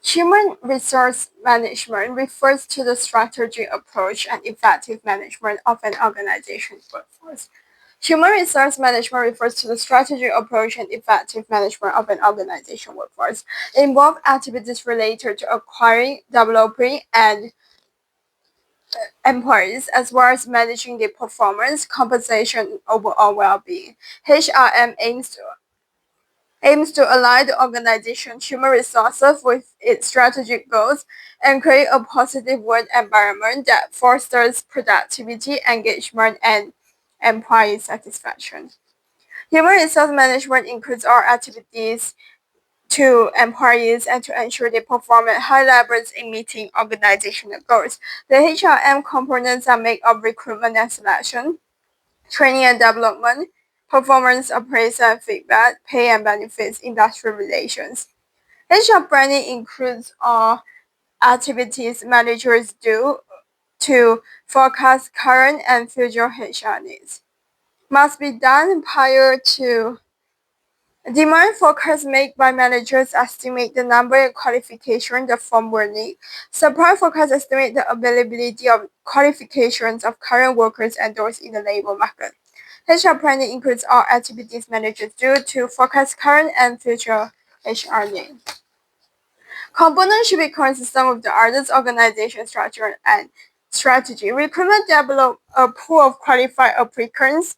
Human resource management refers to the strategic approach and effective management of an organization's workforce. Human resource management refers to the strategic approach and effective management of an organization workforce. It involves activities related to acquiring, developing, and employees, as well as managing their performance, compensation, and overall well-being. HRM aims to align the organization's human resources with its strategic goals and create a positive work environment that fosters productivity, engagement, and employee satisfaction. Human resource management includes all activities to employees and to ensure they perform at high levels in meeting organizational goals. The HRM components are made of recruitment and selection, training and development, performance appraisal and feedback, pay and benefits, industrial relations. HR planning includes all activities managers do to forecast current and future HR needs. Must be done prior to demand forecasts made by managers estimate the number and qualification the firm will need. Supply forecasts estimate the availability of qualifications of current workers and those in the labor market. HR planning includes all activities managers do to forecast current and future HR needs. Components should be consistent with the artist's organization structure and strategy. Recruitment develop a pool of qualified applicants,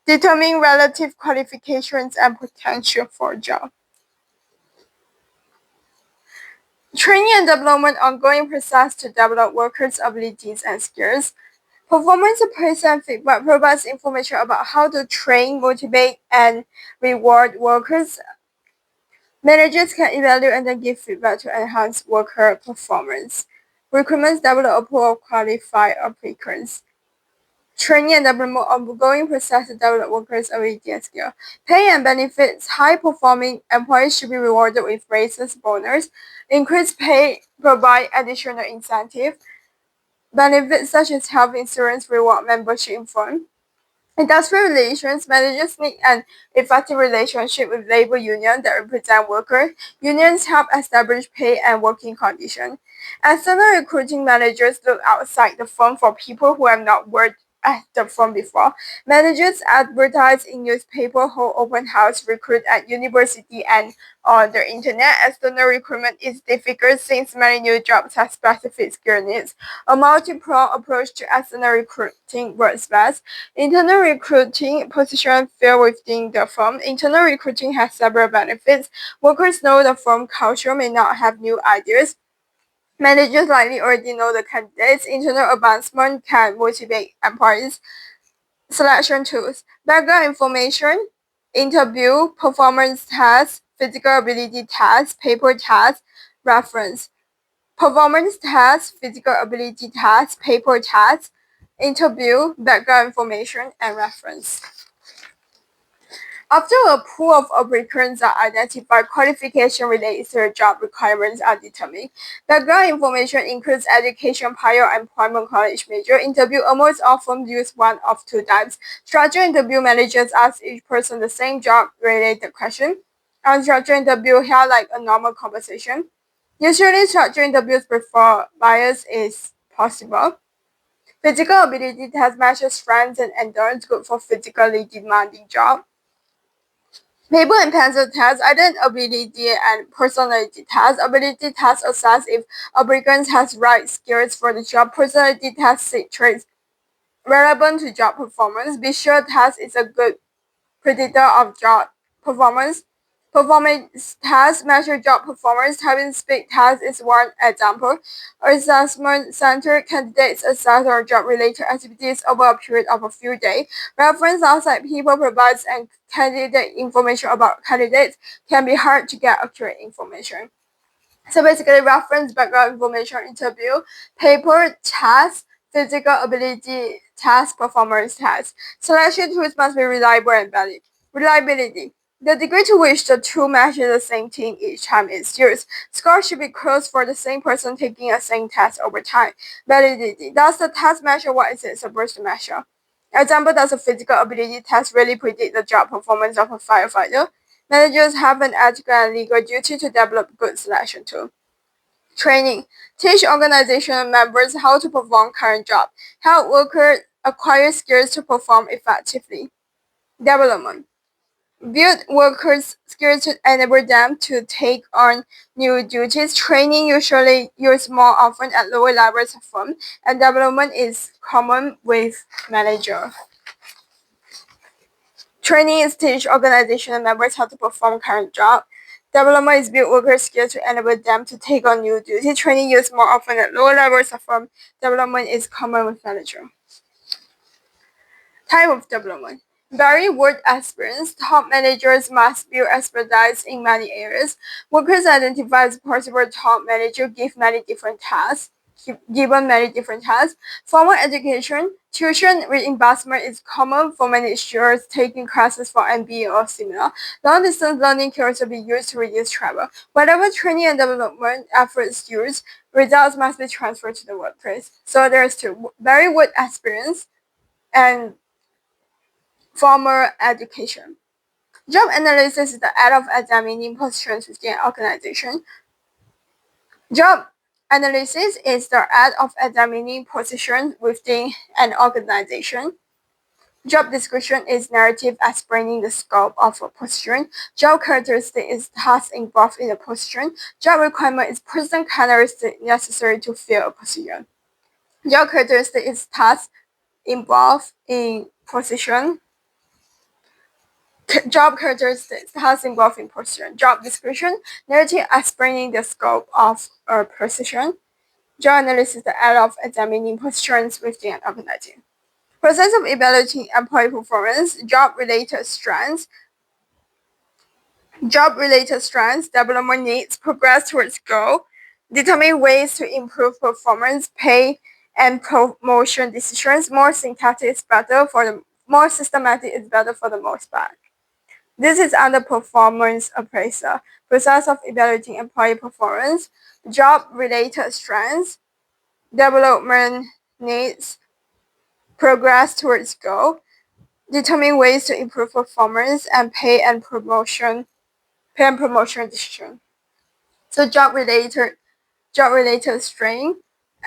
determine relative qualifications and potential for a job. Training and development ongoing process to develop workers' abilities and skills. Performance appraisal and feedback provides information about how to train, motivate, and reward workers. Managers can evaluate and then give feedback to enhance worker performance. Recruitment develop a pool of qualified applicants. Training and development ongoing process to develop workers' ability and skill. Pay and benefits. High-performing employees should be rewarded with raises, bonus. Increased pay provide additional incentive. Benefits such as health insurance, reward membership in firm. Industrial relations. Managers need an effective relationship with labor unions that represent workers. Unions help establish pay and working conditions. External recruiting managers look outside the firm for people who have not worked at the firm before. Managers advertise in newspaper, hold open house, recruit at university and on the internet. External recruitment is difficult since many new jobs have specific skill needs. A multi-pronged approach to external recruiting works best. Internal recruiting positions fill within the firm. Internal recruiting has several benefits. Workers know the firm culture may not have new ideas. Managers likely already know the candidates. Internal advancement can motivate employees. Selection tools. Background information, interview, performance tests, physical ability tests, paper tests, reference. Performance tests, physical ability tests, paper tests, interview, background information, and reference. After a pool of applicants are identified, qualification related to the job requirements are determined. Background information includes education, prior employment, college major. Interview almost often use one of two types. Structured interview managers ask each person the same job-related question. Unstructured interview held like a normal conversation. Usually, structured interviews before bias is possible. Physical ability test measures strength and endurance, good for physically demanding job. Paper and pencil tests, identity and personality tests. Ability tests assess if applicants has right skills for the job. Personality tests seek traits relevant to job performance. Visual test is a good predictor of job performance. Performance tests measure job performance. Typing speed test is one example. Assessment center candidates assess their job-related activities over a period of a few days. Reference outside people provides and candidate information about candidates can be hard to get accurate information. So basically, reference, background information, interview, paper, test, physical ability test, performance test. Selection tools must be reliable and valid. Reliability. The degree to which the tool measures the same thing each time it's used. Scores should be close for the same person taking a same test over time. Validity. Does the test measure what is it supposed to measure? Example, does a physical ability test really predict the job performance of a firefighter? Managers have an ethical and legal duty to develop good selection tool. Training. Teach organizational members how to perform current job. Help workers acquire skills to perform effectively. Development. Build workers' skills to enable them to take on new duties. Training usually used more often at lower levels of firm, and development is common with manager. Training is teach organizational members how to perform current job. Development is build workers' skills to enable them to take on new duties. Training used more often at lower levels of firm. Development is common with manager. Type of development. Very work experience. Top managers must build expertise in many areas. Workers identify as possible top manager given many different tasks. Formal education. Tuition reimbursement is common for many students taking classes for MBA or similar. Long-distance learning can also be used to reduce travel. Whatever training and development efforts used, results must be transferred to the workplace. So there's two: very work experience and formal education. Job analysis is the art of examining positions within an organization. Job analysis is the art of examining positions within an organization. Job description is narrative explaining the scope of a position. Job characteristic is tasks involved in a position. Job requirement is person characteristic necessary to fill a position. Job characteristic is tasks involved in position. Job characteristics has involved in position. Job description, narrative explaining the scope of a position. Job analysis is the art of examining positions within an organization. Process of evaluating employee performance, job-related strengths, development needs, progress towards goal, determine ways to improve performance, pay, and promotion decisions. More systematic is better for the most part. This is under performance appraisal, process of evaluating employee performance, job-related strengths, development needs, progress towards goal, determine ways to improve performance, and pay and promotion decision. So job-related strength,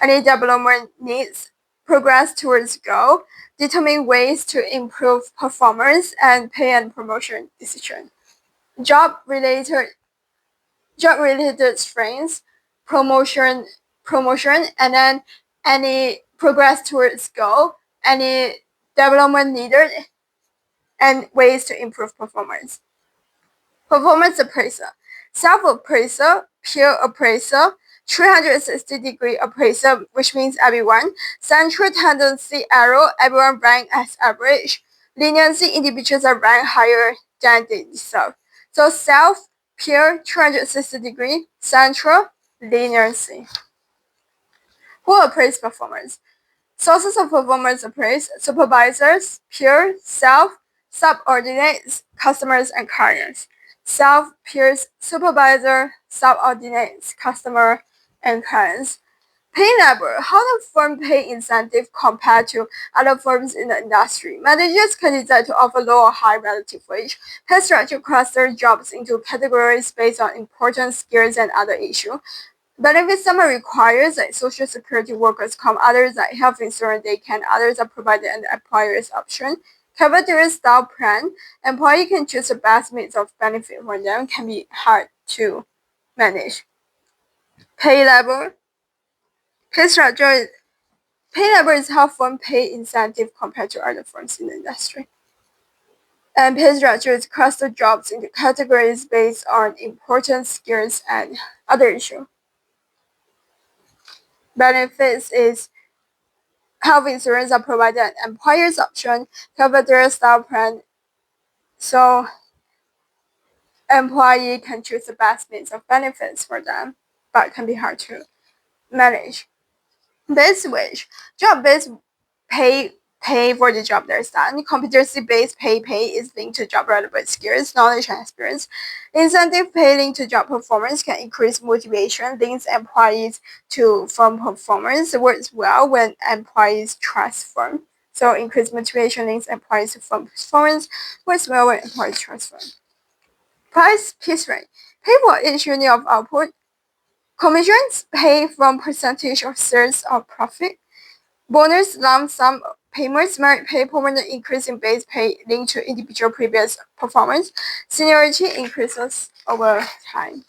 any development needs, progress towards goal, determine ways to improve performance, and pay and promotion decision. Job-related strengths, promotion, and then any progress towards goal, any development needed, and ways to improve performance. Performance appraisal, self-appraisal, peer appraisal, 360-degree appraisal, which means everyone, central tendency error, everyone rank as average, leniency, individuals are ranked higher than they deserve. So self, peer, 360-degree, central, leniency. Who appraise performance? Sources of performance appraise: supervisors, peers, self, subordinates, customers, and clients. Self, peers, supervisor, subordinates, customer, and clients. Pay level. How the firm pay incentive compared to other firms in the industry. Managers can decide to offer low or high relative wage. Pay structure cluster jobs into categories based on importance, skills, and other issues. Benefits some are required, like social security workers come, others like health insurance they can, others are provided under employer's option. Cafeteria style plan, employee can choose the best mix of benefit for them, can be hard to manage. Pay level. Pay structure. Pay level is how firm pay incentive compared to other firms in the industry. And pay structure is cluster jobs into categories based on importance, skills, and other issues. Benefits is health insurance are provided at employer's option, cafeteria style plan, so employee can choose the best mix of benefits for them, but can be hard to manage. Base wage, job-based pay for the job that's done. Competency-based pay is linked to job-relevant skills, knowledge, and experience. Incentive pay linked to job performance can increase motivation, links employees to firm performance. It works well when employees trust firm. So increased motivation links employees to firm performance. Works well when employees trust firm. Price piece rate. Pay for each unit of output Commissions paid from percentage of sales or profit. Bonus lump sum payments, merit pay, permanent increase in base pay linked to individual previous performance. Seniority increases over time.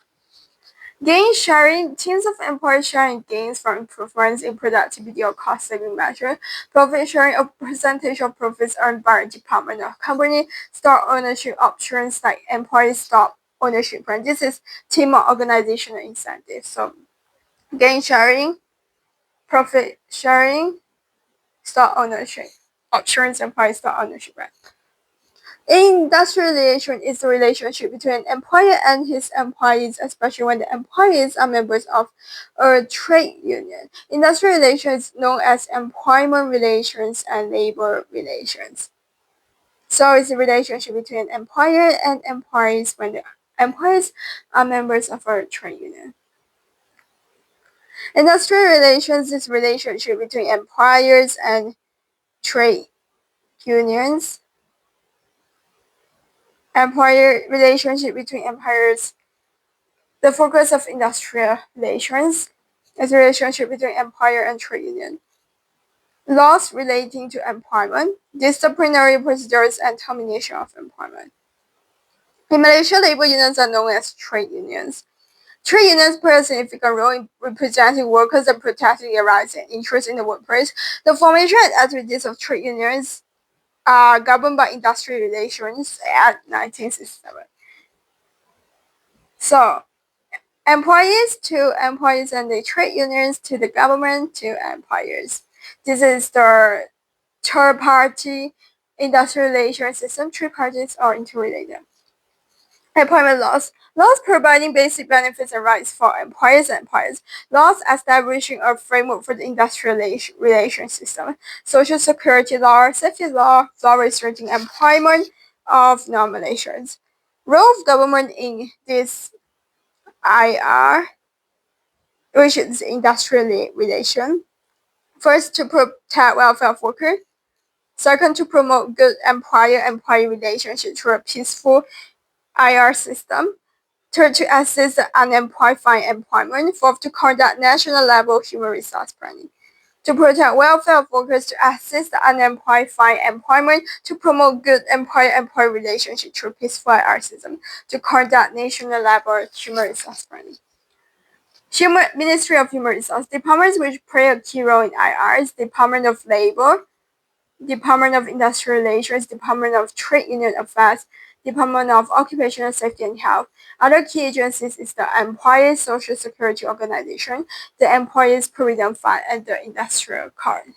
Gain sharing, teams of employees sharing gains from improvements in productivity or cost saving measure. Profit sharing, a percentage of profits earned by a department or company. Stock ownership options like employee stock ownership plan. This is team or organizational incentive. So gain sharing, profit sharing, stock ownership options, employee stock ownership plan. Industrial relation is the relationship between an employer and his employees, especially when the employees are members of a trade union. Industrial relations is known as employment relations and labor relations. So it's a relationship between an employer and employees when the employees are members of a trade union. Industrial relations is a relationship between employers and trade unions. Employer relationship between employers. The focus of industrial relations is a relationship between employer and trade union. Laws relating to employment, disciplinary procedures, and termination of employment. In Malaysia, labor unions are known as trade unions. Trade unions play a significant role in representing workers and protecting their rights and interests in the workplace. The formation and activities of trade unions are governed by Industrial Relations Act 1967. So, employees to employees and the trade unions to the government to employers. This is the third party industrial relations system. Three parties are interrelated. Employment laws. Laws providing basic benefits and rights for employers and employers. Laws establishing a framework for the industrial relations system. Social security law, safety law, law restricting employment of non-Malaysians. Role of government in this IR, which is industrial relation. First, to protect welfare of workers. Second, to promote good employer-employee relationship through a peaceful IR system. Third, to assist the unemployed find employment. Fourth, to conduct national level human resource planning. To protect welfare of workers, to assist the unemployed find employment, to promote good employer-employee relationship through peaceful IR system, to conduct national level human resource planning. Ministry of Human Resources. Departments which play a key role in IRs: Department of Labor, Department of Industrial Relations, Department of Trade Union Affairs, Department of Occupational Safety and Health. Other key agencies is the Employees Social Security Organization, the Employees Provident Fund, and the Industrial Card.